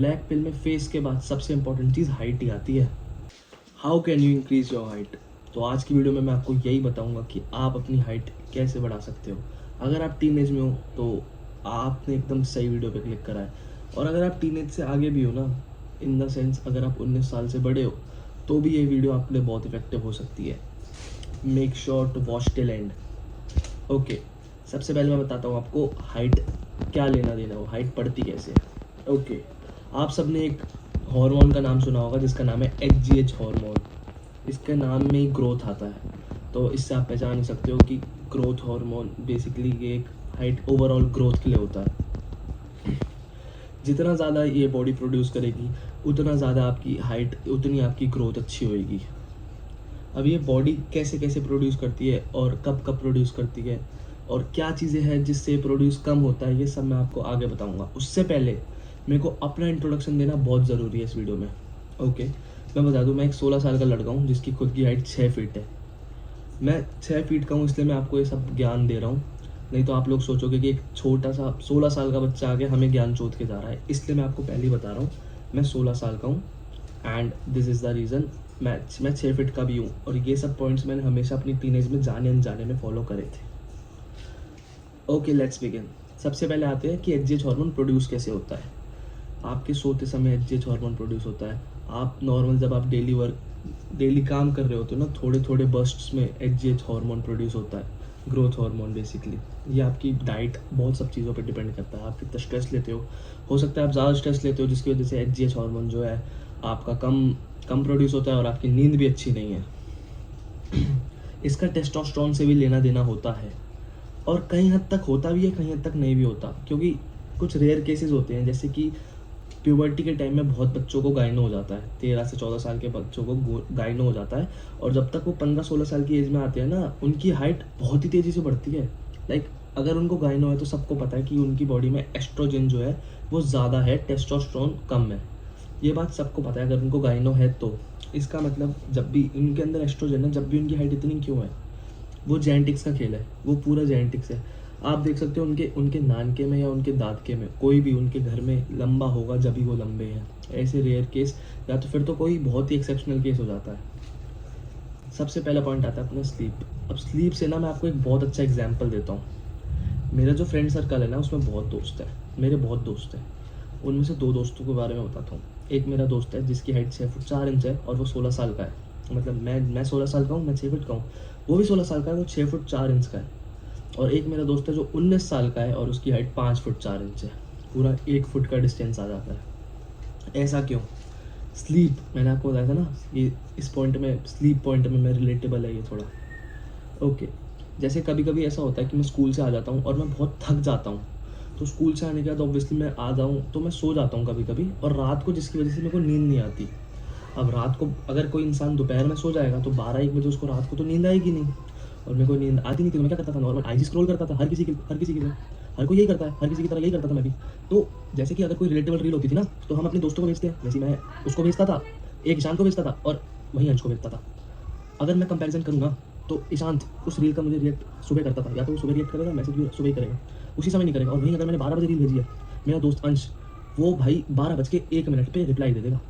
Black पिल में face के बाद सबसे इंपॉर्टेंट चीज़ हाइट ही आती है। How can you increase your height? तो आज की वीडियो में मैं आपको यही बताऊंगा कि आप अपनी हाइट कैसे बढ़ा सकते हो। अगर आप टीनेज में हो तो आपने एकदम सही वीडियो पे क्लिक करा है, और अगर आप टीनेज से आगे भी हो ना, इन द सेंस अगर आप 19 साल से बड़े हो, तो भी ये वीडियो आपके लिए बहुत इफेक्टिव हो सकती है। Make sure to watch till end. Okay, सबसे पहले मैं बताता हूँ आपको हाइट क्या लेना देना हो, हाइट बढ़ती कैसे है। ओके, आप सबने एक हार्मोन का नाम सुना होगा जिसका नाम है HGH हार्मोन। इसके नाम में ही ग्रोथ आता है, तो इससे आप पहचान ही सकते हो कि ग्रोथ हार्मोन बेसिकली ये एक हाइट ओवरऑल ग्रोथ के लिए होता है। जितना ज़्यादा ये बॉडी प्रोड्यूस करेगी उतना ज़्यादा आपकी हाइट, उतनी आपकी ग्रोथ अच्छी होएगी। अब ये बॉडी कैसे कैसे प्रोड्यूस करती है और कब कब प्रोड्यूस करती है और क्या चीज़ें हैं जिससे प्रोड्यूस कम होता है, ये सब मैं आपको आगे बताऊंगा। उससे पहले मेरे को अपना इंट्रोडक्शन देना बहुत ज़रूरी है इस वीडियो में। ओके, मैं बता दूं, मैं एक 16 साल का लड़का हूँ जिसकी खुद की हाइट 6 फीट है। मैं 6 फीट का हूँ इसलिए मैं आपको ये सब ज्ञान दे रहा हूँ, नहीं तो आप लोग सोचोगे कि एक छोटा सा 16 साल का बच्चा आगे हमें ज्ञान चोद के जा रहा है। इसलिए मैं आपको पहले ही बता रहा हूँ, मैं 16 साल का हूँ and this is the reason. मैं 6 फीट का भी हूँ, और ये सब पॉइंट्स मैंने हमेशा अपनी टीनेज में जाने अनजाने में फॉलो करे थे। Okay, let's begin. सबसे पहले आते हैं कि HGH हार्मोन प्रोड्यूस कैसे होता है। आपके सोते समय HGH हार्मोन प्रोड्यूस होता है। आप नॉर्मल जब आप डेली काम कर रहे होते हो ना, थोड़े थोड़े बर्स्ट्स में HGH हार्मोन प्रोड्यूस होता है, ग्रोथ हार्मोन बेसिकली। ये आपकी डाइट, बहुत सब चीज़ों पे डिपेंड करता है। आप कितना स्ट्रेस लेते हो सकता है आप ज़्यादा स्ट्रेस लेते हो जिसकी वजह से HGH हार्मोन जो है आपका कम प्रोड्यूस होता है, और आपकी नींद भी अच्छी नहीं है। इसका टेस्टोस्टेरोन से भी लेना देना होता है, और कहीं हद तक होता भी है, कहीं हद तक नहीं भी होता, क्योंकि कुछ रेयर केसेस होते हैं, जैसे कि प्यूबर्टी के टाइम में बहुत बच्चों को गायनो हो जाता है। 13 से 14 साल के बच्चों को गायनो हो जाता है, और जब तक वो 15-16 साल की एज में आते हैं ना, उनकी हाइट बहुत ही तेज़ी से बढ़ती है। लाइक अगर उनको गायनो है तो सबको पता है कि उनकी बॉडी में एस्ट्रोजन जो है वो ज़्यादा है, टेस्टोस्टेरोन कम है। ये बात सबको पता है अगर उनको गायनो है तो। इसका मतलब जब भी उनके अंदर एस्ट्रोजन है, जब भी उनकी हाइट इतनी क्यों है, वो जेनेटिक्स का खेल है, वो पूरा जेनेटिक्स है। आप देख सकते हो उनके उनके नानके में या उनके दादके में कोई भी उनके घर में लंबा होगा जब भी वो लंबे हैं। ऐसे रेयर केस, या तो फिर तो कोई बहुत ही एक्सेप्शनल केस हो जाता है। सबसे पहला पॉइंट आता है अपना स्लीप। अब स्लीप से ना मैं आपको एक बहुत अच्छा एग्जाम्पल देता हूँ। मेरा जो फ्रेंड सर्कल है ना, उसमें बहुत दोस्त है, मेरे बहुत दोस्त हैं। उनमें से 2 दोस्तों के बारे में बताता हूँ। एक मेरा दोस्त है जिसकी हाइट 6 फुट 4 इंच है, और वो 16 साल का है। मतलब मैं 16 साल का हूँ, मैं 6 फुट का हूँ। वो भी 16 साल का है, वो 6 फुट 4 इंच का है। और एक मेरा दोस्त है जो 19 साल का है, और उसकी हाइट 5 फुट 4 इंच है। पूरा 1 फुट का डिस्टेंस आ जाता है। ऐसा क्यों? स्लीप, मैंने आपको बताया था ना, ये इस पॉइंट में, स्लीप पॉइंट में मैं रिलेटेबल है ये थोड़ा। ओके, जैसे कभी कभी ऐसा होता है कि मैं स्कूल से आ जाता हूँ और मैं बहुत थक जाता हूँ, तो स्कूल से आने के बाद ऑब्वियसली मैं आ जाऊँ तो मैं सो जाता हूँ कभी कभी, और रात को जिसकी वजह से मेरे को नींद नहीं आती। अब रात को अगर कोई इंसान दोपहर में सो जाएगा तो 12-1 बजे उसको रात को तो नींद आएगी नहीं, और मेरे को नींद आती नहीं थी। तो मैं क्या करता था, नॉर्मल IG स्क्रॉल करता था। हर कोई यही करता है, हर किसी की तरह यही करता था मैं भी। तो जैसे कि अगर कोई रिलेटेबल रील होती थी ना, तो हम अपने दोस्तों को भेजते हैं, जैसे मैं उसको भेजता था, एक ईशान को भेजता था, और वहीं अंश को भेजता था। अगर मैं कंपैरिजन करूँ ना, तो ईशांत उस रील का मुझे रिएक्ट सुबह करता था, या तो वो सुबह रिएक्ट करेगा, मैसेज भी सुबह ही करेगा, उसी समय नहीं करेगा। और वहीं अगर मैंने 12 बजे रील भेजी है, मेरा दोस्त अंश, वो भाई 12:01 पे रिप्लाई दे देगा।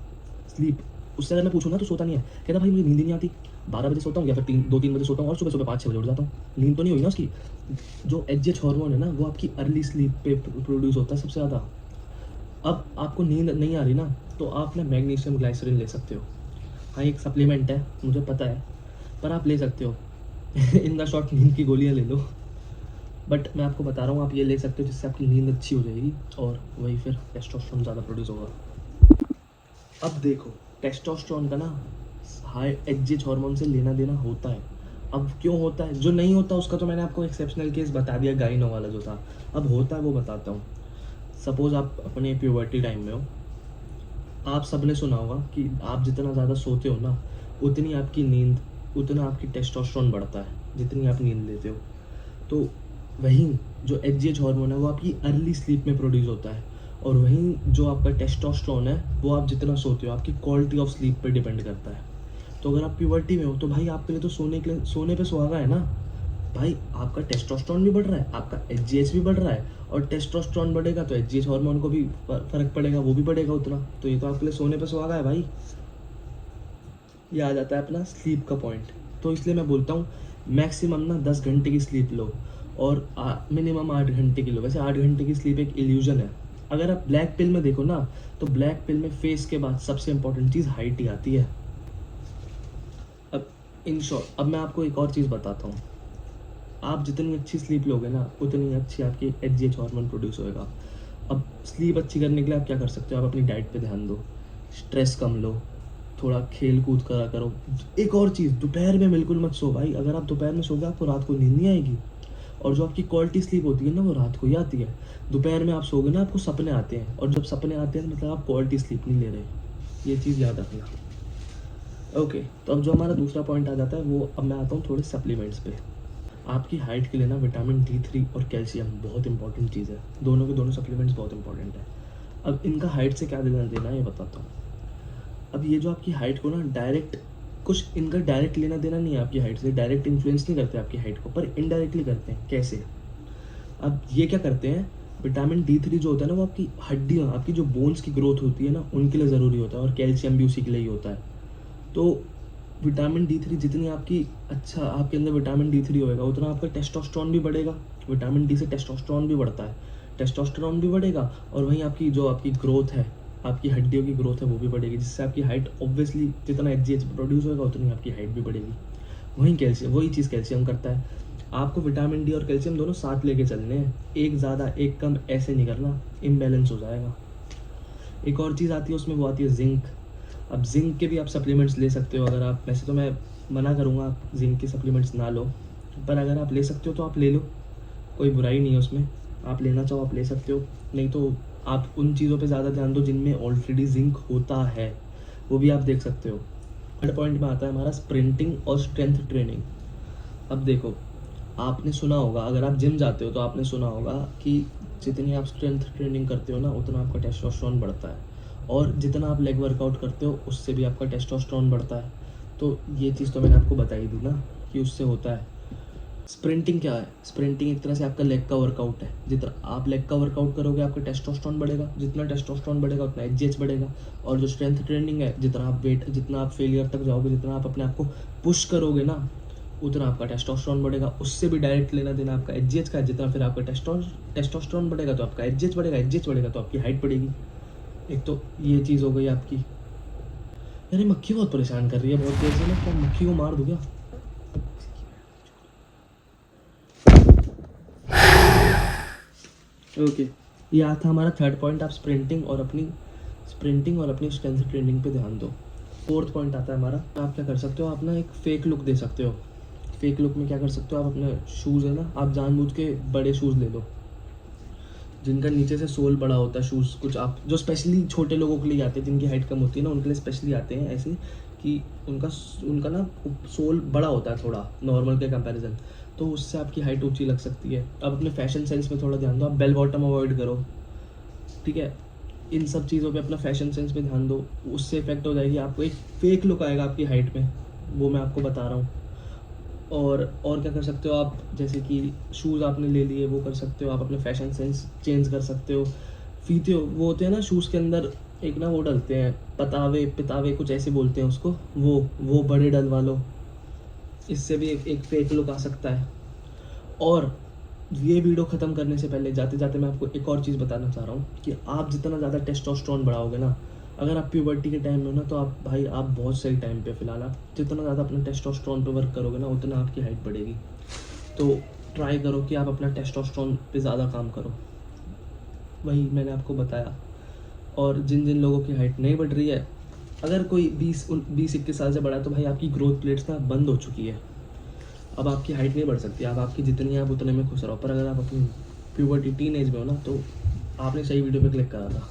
स्लीप, उससे अगर मैं पूछूँ ना तो सोता नहीं है, कहता भाई मुझे नींद ही नहीं आती, 12 बजे सोता हूँ या फिर 2-3 बजे सोता हूँ, और सुबह सुबह 5-6 बजे उठ जाता हूँ। नींद तो नहीं हुई ना उसकी। जो HGH हार्मोन है ना, वो आपकी अर्ली स्लीप पे प्रोड्यूस होता है सबसे ज़्यादा। अब आपको नींद नहीं आ रही ना, तो आप ना मैग्नीशियम ग्लाइसरीन ले सकते हो। हाँ, एक सप्लीमेंट है, मुझे पता है, पर आप ले सकते हो। इन द शॉर्ट, नींद की गोलियाँ ले लो, बट मैं आपको बता रहा हूँ आप ये ले सकते हो, जिससे आपकी नींद अच्छी हो जाएगी, और वही फिर टेस्टोस्टेरोन ज़्यादा प्रोड्यूस होगा। अब देखो, टेस्टोस्टेरोन का ना हाई HGH हार्मोन से लेना देना होता है। अब क्यों होता है, जो नहीं होता उसका तो मैंने आपको एक्सेप्शनल केस बता दिया, गाइनो वाला जो था। अब होता है वो बताता हूँ। सपोज आप अपने प्यूबर्टी टाइम में हो, आप सबने सुना होगा कि आप जितना ज़्यादा सोते हो ना, उतनी आपकी नींद, उतना आपकी टेस्टोस्टेरोन बढ़ता है जितनी आप नींद लेते हो। तो वहीं जो HGH हार्मोन है वो आपकी अर्ली स्लीप में प्रोड्यूस होता है, और वहीं जो आपका टेस्टोस्टेरोन है वो आप जितना सोते हो, आपकी क्वालिटी ऑफ स्लीप पे डिपेंड करता है। तो अगर आप प्यूबर्टी में हो तो भाई आपके लिए तो सोने पे सुहागा है ना। भाई आपका टेस्टोस्टेरोन भी बढ़ रहा है, आपका HGH भी बढ़ रहा है, और टेस्टोस्टेरोन बढ़ेगा तो एचजीएच हार्मोन को भी फर्क पड़ेगा, वो भी बढ़ेगा उतना। तो ये तो आपके लिए सोने पे सुहागा है भाई। ये आ जाता है अपना स्लीप का पॉइंट। तो इसलिए मैं बोलता हूँ मैक्सिमम ना 10 घंटे की स्लीप लो और मिनिमम 8 घंटे की लो। वैसे 8 घंटे की स्लीप एक इल्यूजन है। अगर आप ब्लैक पिल में देखो ना, तो ब्लैक पिल में फेस के बाद सबसे इंपॉर्टेंट चीज़ हाइट ही आती है। अब इन शॉर्ट, अब मैं आपको एक और चीज़ बताता हूँ। आप जितनी अच्छी स्लीप लोगे ना, उतनी अच्छी आपकी एचजीएच हार्मोन प्रोड्यूस होएगा। अब स्लीप अच्छी करने के लिए आप क्या कर सकते हो? आप अपनी डाइट पे ध्यान दो, स्ट्रेस कम लो, थोड़ा खेल कूद करा करो। एक और चीज़, दोपहर में बिल्कुल मत सो भाई। अगर आप दोपहर में सोगे आपको रात को नींद नहीं आएगी। और जो आपकी क्वालिटी स्लीप होती है ना, वो रात को ही आती है। दोपहर में आप सोगे ना, आपको सपने आते हैं, और जब सपने आते हैं मतलब आप क्वालिटी स्लीप नहीं ले रहे। ये चीज़ याद रखना। ओके, तो अब जो हमारा दूसरा पॉइंट आ जाता है, वो अब मैं आता हूँ थोड़े सप्लीमेंट्स पे। आपकी हाइट के लिए ना विटामिन D3 और कैल्शियम बहुत इंपॉर्टेंट चीज़ है। दोनों के दोनों सप्लीमेंट्स बहुत इंपॉर्टेंट है। अब इनका हाइट से क्या लेना देना है ये बताता हूँ। अब ये जो आपकी हाइट को ना डायरेक्ट, कुछ इनका डायरेक्ट लेना देना नहीं है आपकी हाइट से, डायरेक्ट इन्फ्लुएंस नहीं करते आपकी हाइट को, पर इनडायरेक्टली करते हैं। कैसे? अब ये क्या करते हैं, विटामिन D3 जो होता है ना, वो आपकी हड्डियाँ, आपकी जो बोन्स की ग्रोथ होती है ना, उनके लिए ज़रूरी होता है, और कैल्शियम भी उसी के लिए ही होता है। तो विटामिन D3 जितनी आपकी अच्छा आपके अंदर विटामिन D3 होएगा, उतना आपका टेस्टोस्टेरोन भी बढ़ेगा। विटामिन D से टेस्टोस्टेरोन भी बढ़ता है, टेस्टोस्टेरोन भी बढ़ेगा, और वहीं आपकी जो आपकी ग्रोथ है, आपकी हड्डियों की ग्रोथ है, वो भी बढ़ेगी, जिससे आपकी हाइट ऑब्वियसली जितना एचजीएच प्रोड्यूस होगा उतनी आपकी हाइट भी बढ़ेगी। वहीं कैल्शियम, वही चीज़ कैल्शियम करता है। आपको विटामिन डी और कैल्शियम दोनों साथ लेके चलने हैं, एक ज़्यादा एक कम ऐसे नहीं करना, इम्बैलेंस हो जाएगा। एक और चीज़ आती है उसमें, वो आती है जिंक। अब जिंक के भी आप सप्लीमेंट्स ले सकते हो अगर आप, वैसे तो मैं मना करूँगा आप जिंक के सप्लीमेंट्स ना लो, पर अगर आप ले सकते हो तो आप ले लो, कोई बुराई नहीं है उसमें। आप लेना चाहो आप ले सकते हो, नहीं तो आप उन चीज़ों पे ज़्यादा ध्यान दो जिनमें ऑलरेडी जिंक होता है, वो भी आप देख सकते हो। थर्ड पॉइंट में आता है हमारा स्प्रिंटिंग और स्ट्रेंथ ट्रेनिंग। अब देखो, आपने सुना होगा, अगर आप जिम जाते हो तो आपने सुना होगा कि जितनी आप स्ट्रेंथ ट्रेनिंग करते हो ना, उतना आपका टेस्टोस्टेरोन बढ़ता है, और जितना आप लेग वर्कआउट करते हो उससे भी आपका टेस्टोस्टेरोन बढ़ता है। तो ये चीज़ तो मैंने आपको बताई दी ना कि उससे होता है। स्प्रिंटिंग क्या है? स्प्रिंटिंग एक तरह से आपका लेग का वर्कआउट है। जितना आप लेग का वर्कआउट करोगे आपका टेस्टोस्टेरोन बढ़ेगा, जितना टेस्टोस्टेरोन बढ़ेगा उतना एचजीएच बढ़ेगा। और जो स्ट्रेंथ ट्रेनिंग है, जितना आप फेलियर तक जाओगे, जितना आप अपने आप को पुश करोगे ना, उतना आपका टेस्टोस्टेरोन बढ़ेगा। उससे भी डायरेक्ट लेना देना आपका एचजीएच का है। जितना फिर आपका टेस्टोस्टेरोन बढ़ेगा तो आपका एचजीएच बढ़ेगा, एचजीएच बढ़ेगा तो आपकी हाइट बढ़ेगी। एक तो ये चीज़ हो गई आपकी। यार ये मक्खी बहुत परेशान कर रही है, बहुत देर से। मैं क्या मक्खी को मार दूँ क्या? ओके, ये आता हमारा थर्ड पॉइंट। आप स्प्रिंटिंग और अपनी स्ट्रेंथ ट्रेनिंग पे ध्यान दो। फोर्थ पॉइंट आता है हमारा, आप क्या कर सकते हो, आप ना एक फेक लुक दे सकते हो। फेक लुक में क्या कर सकते हो, आप अपने शूज़ है ना, आप जानबूझ के बड़े शूज़ ले लो, जिनका नीचे से सोल बड़ा होता है। शूज़ कुछ आप जो स्पेशली छोटे लोगों के लिए आते हैं, जिनकी हाइट कम होती है ना, उनके लिए स्पेशली आते हैं ऐसे कि उनका ना सोल बड़ा होता है थोड़ा नॉर्मल के कंपैरिजन, तो उससे आपकी हाइट ऊंची लग सकती है। अब अपने फैशन सेंस में थोड़ा ध्यान दो, आप बेल बॉटम अवॉइड करो, ठीक है। इन सब चीज़ों पे अपना फैशन सेंस पे ध्यान दो, उससे इफेक्ट हो जाएगी, आपको एक फेक लुक आएगा आपकी हाइट में, वो मैं आपको बता रहा हूँ। और क्या कर सकते हो आप, जैसे कि शूज़ आपने ले लिए, वो कर सकते हो आप, अपने फैशन सेंस चेंज कर सकते हो। फीते वो होते हैं ना शूज़ के अंदर, एक ना वो डलते हैं, पितावे कुछ ऐसे बोलते हैं उसको, वो बड़े डलवा लो, इससे भी एक फेक लुक आ सकता है। और ये वीडियो ख़त्म करने से पहले जाते जाते मैं आपको एक और चीज़ बताना चाह रहा हूँ कि आप जितना ज़्यादा टेस्टोस्टेरोन बढ़ाओगे ना, अगर आप प्यूबर्टी के टाइम में हो ना, तो आप बहुत सही टाइम पे फिलहाल आप जितना ज़्यादा अपने टेस्टोस्टेरोन पे वर्क करोगे ना, उतना आपकी हाइट बढ़ेगी। तो ट्राई करो कि आप अपना टेस्टोस्टेरोन पे ज़्यादा काम करो, वही मैंने आपको बताया। और जिन जिन लोगों की हाइट नहीं बढ़ रही है, अगर कोई 20-21 साल से बड़ा है, तो भाई आपकी ग्रोथ प्लेट्स ना बंद हो चुकी है, अब आपकी हाइट नहीं बढ़ सकती। अब आपकी जितनी है आप उतने में खुश रहो। पर अगर आप अपनी प्यूबर्टी टीन एज में हो ना, तो आपने सही वीडियो पे क्लिक करा था।